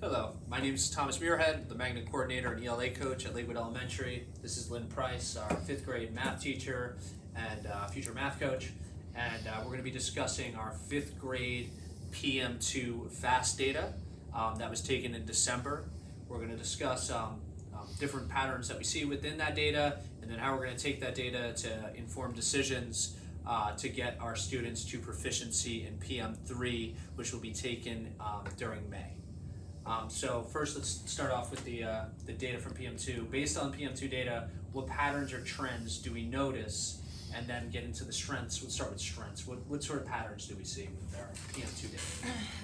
Hello, my name is Thomas Muirhead, the Magnet Coordinator and ELA Coach at Lakewood Elementary. This is Lynn Price, our 5th grade math teacher and future math coach. And we're going to be discussing our 5th grade PM2 FAST data that was taken in December. We're going to discuss different patterns that we see within that data, and then how we're going to take that data to inform decisions to get our students to proficiency in PM3, which will be taken during May. So first, let's start off with the data from PM2. Based on PM2 data, what patterns or trends do we notice? And then get into the strengths. We'll start with strengths. What sort of patterns do we see with our PM2 data?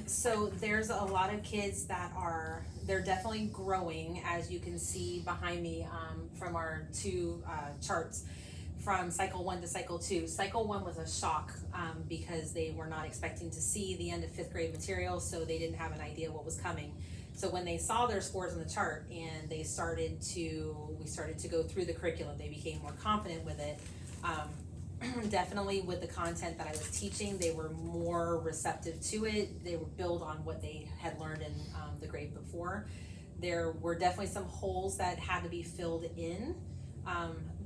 So there's a lot of kids that they're definitely growing, as you can see behind me from our two charts. From cycle 1 to cycle 2. Cycle 1 was a shock because they were not expecting to see the end of 5th grade material, so they didn't have an idea what was coming. So when they saw their scores on the chart and we started to go through the curriculum, they became more confident with it. Definitely with the content that I was teaching, they were more receptive to it. They would build on what they had learned in the grade before. There were definitely some holes that had to be filled in.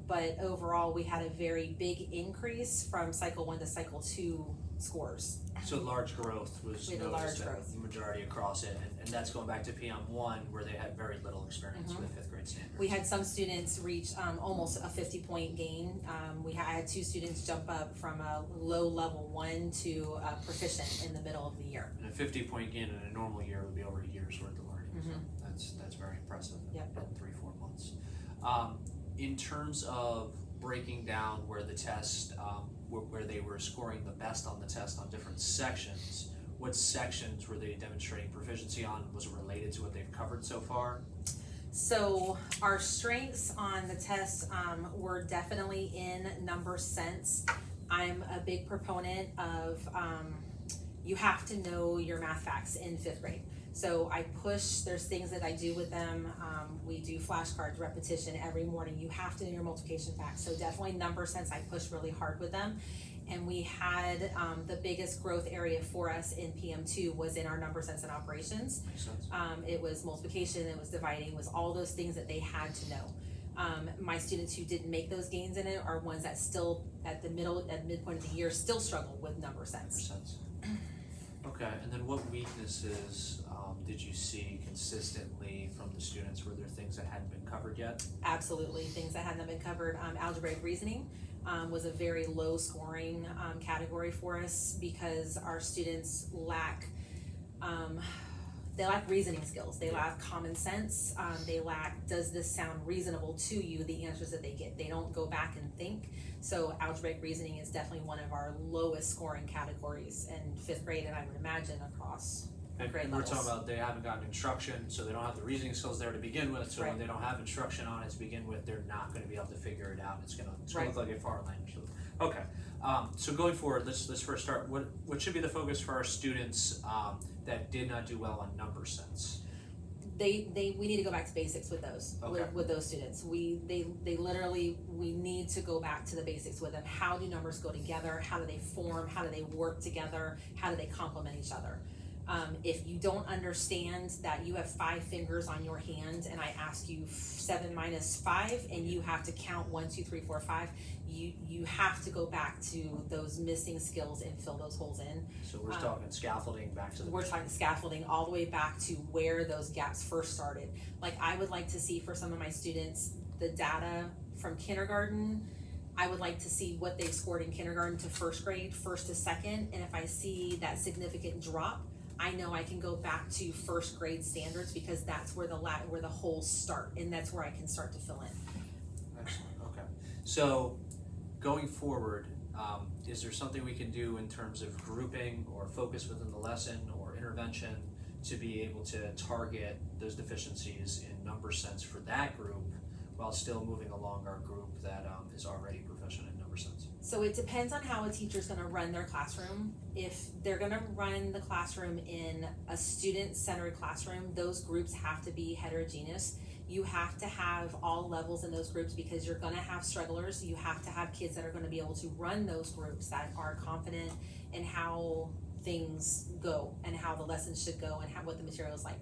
But overall, we had a very big increase from cycle 1 to cycle 2 scores. So large growth was noticed the majority across it, and that's going back to PM1 where they had very little experience with 5th grade standards. We had some students reach almost a 50-point gain. I had 2 students jump up from a low level 1 to proficient in the middle of the year. And a 50-point gain in a normal year would be over a year's worth of learning. So that's very impressive in 3-4 months. In terms of breaking down where the test, where they were scoring the best on the test on different sections, what sections were they demonstrating proficiency on? Was it related to what they've covered so far? So our strengths on the test were definitely in number sense. I'm a big proponent of you have to know your math facts in 5th grade. So I push, there's things that I do with them. We do flashcards, repetition every morning. You have to know your multiplication facts. So definitely number sense, I push really hard with them. And we had the biggest growth area for us in PM2 was in our number sense and operations. Makes sense. It was multiplication, it was dividing, it was all those things that they had to know. My students who didn't make those gains in it are ones that still at midpoint of the year still struggle with number sense. Okay, and then what weaknesses did you see consistently from the students? Were there things that hadn't been covered yet? Absolutely, things that hadn't been covered. Algebraic reasoning was a very low scoring category for us because our students lack reasoning skills. They lack common sense. They lack, does this sound reasonable to you, the answers that they get. They don't go back and think. So algebraic reasoning is definitely one of our lowest scoring categories in 5th grade, and I would imagine across grade levels. We're talking about they haven't gotten instruction, so they don't have the reasoning skills there to begin with, so when they don't have instruction on it to begin with, they're not going to be able to figure it out. It's going to look like a foreign language. Okay, so going forward, let's first start. What should be the focus for our students that did not do well on number sense? We need to go back to basics with those with those students. We need to go back to the basics with them. How do numbers go together? How do they form? How do they work together? How do they complement each other? If you don't understand that you have 5 fingers on your hand and I ask you 7 minus 5 and you have to count 1, 2, 3, 4, 5, you have to go back to those missing skills and fill those holes in. So we're talking scaffolding back to the... We're talking scaffolding all the way back to where those gaps first started. Like I would like to see for some of my students, the data from kindergarten. I would like to see what they scored in kindergarten to 1st grade, 1st to 2nd, and if I see that significant drop, I know I can go back to 1st grade standards because that's where the holes start, and that's where I can start to fill in. Excellent. Okay. So going forward, is there something we can do in terms of grouping or focus within the lesson or intervention to be able to target those deficiencies in number sense for that group while still moving along our group that is already proficient in number sense? So it depends on how a teacher's going to run their classroom. If they're going to run the classroom in a student-centered classroom, those groups have to be heterogeneous. You have to have all levels in those groups because you're going to have strugglers. You have to have kids that are going to be able to run those groups that are confident in how things go and how the lessons should go and what the material is like.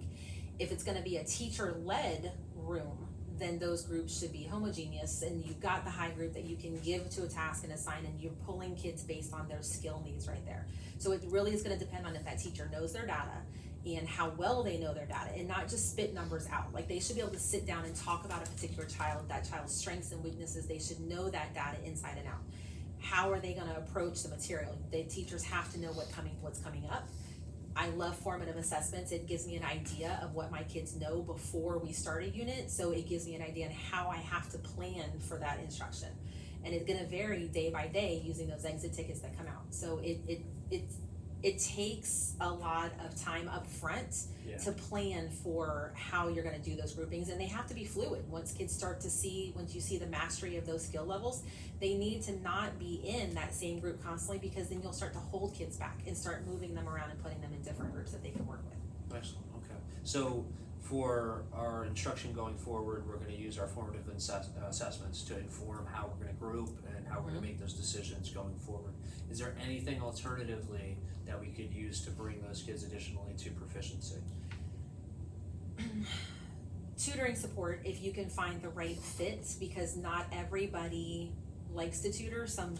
If it's going to be a teacher-led room, then those groups should be homogeneous, and you've got the high group that you can give to a task and assign, and you're pulling kids based on their skill needs right there. So it really is going to depend on if that teacher knows their data and how well they know their data, and not just spit numbers out. Like, they should be able to sit down and talk about a particular child, that child's strengths and weaknesses. They should know that data inside and out. How are they going to approach the material? The teachers have to know what's coming up. I love formative assessments. It gives me an idea of what my kids know before we start a unit, so it gives me an idea on how I have to plan for that instruction. And it's going to vary day by day using those exit tickets that come out. So it takes a lot of time up front to plan for how you're going to do those groupings, and they have to be fluid. Once you see the mastery of those skill levels, they need to not be in that same group constantly, because then you'll start to hold kids back and start moving them around and putting them in different groups that they can work with. Excellent. Okay. So for our instruction going forward, we're going to use our formative assessments to inform how we're going to group and how we're going to make those decisions going forward. Is there anything alternatively that we could use to bring those kids additionally to proficiency? Tutoring support, if you can find the right fit, because not everybody likes to tutor. Some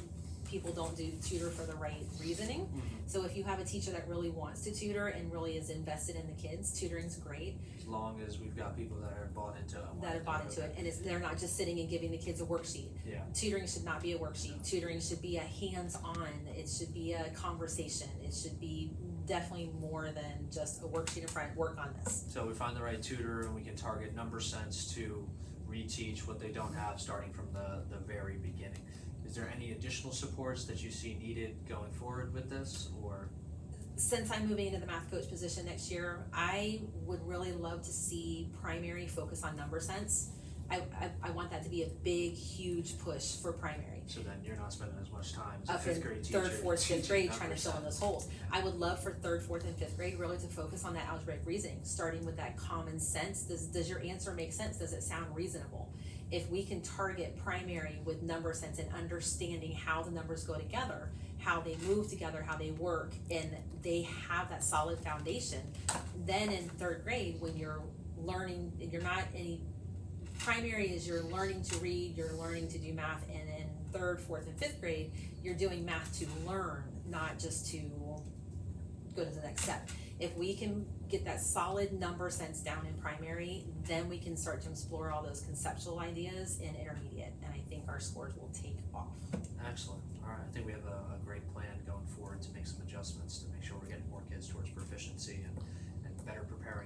people don't tutor for the right reasoning. Mm-hmm. So if you have a teacher that really wants to tutor and really is invested in the kids, tutoring's great. As long as we've got people that are bought into it. And they're not just sitting and giving the kids a worksheet. Yeah. Tutoring should not be a worksheet. Tutoring should be a hands-on. It should be a conversation. It should be definitely more than just a worksheet in front, work on this. So we find the right tutor, and we can target number sense to reteach what they don't have starting from the very beginning. Is there any additional supports that you see needed going forward with this, or? Since I'm moving into the math coach position next year, I would really love to see primary focus on number sense. I want that to be a big, huge push for primary. So then you're not spending as much time as a fifth grade teacher. Third, fourth, fifth grade trying to fill in those holes. I would love for third, fourth, and fifth grade really to focus on that algebraic reasoning, starting with that common sense. Does your answer make sense? Does it sound reasonable? If we can target primary with number sense and understanding how the numbers go together, how they move together, how they work, and they have that solid foundation, then in third grade, when you're learning, primary is you're learning to read, you're learning to do math, and in third, fourth, and fifth grade, you're doing math to learn, not just to go to the next step. If we can get that solid number sense down in primary, then we can start to explore all those conceptual ideas in intermediate, and I think our scores will take off. Excellent. All right, I think we have a great plan going forward to make some adjustments to make sure we're getting more kids towards proficiency and better preparing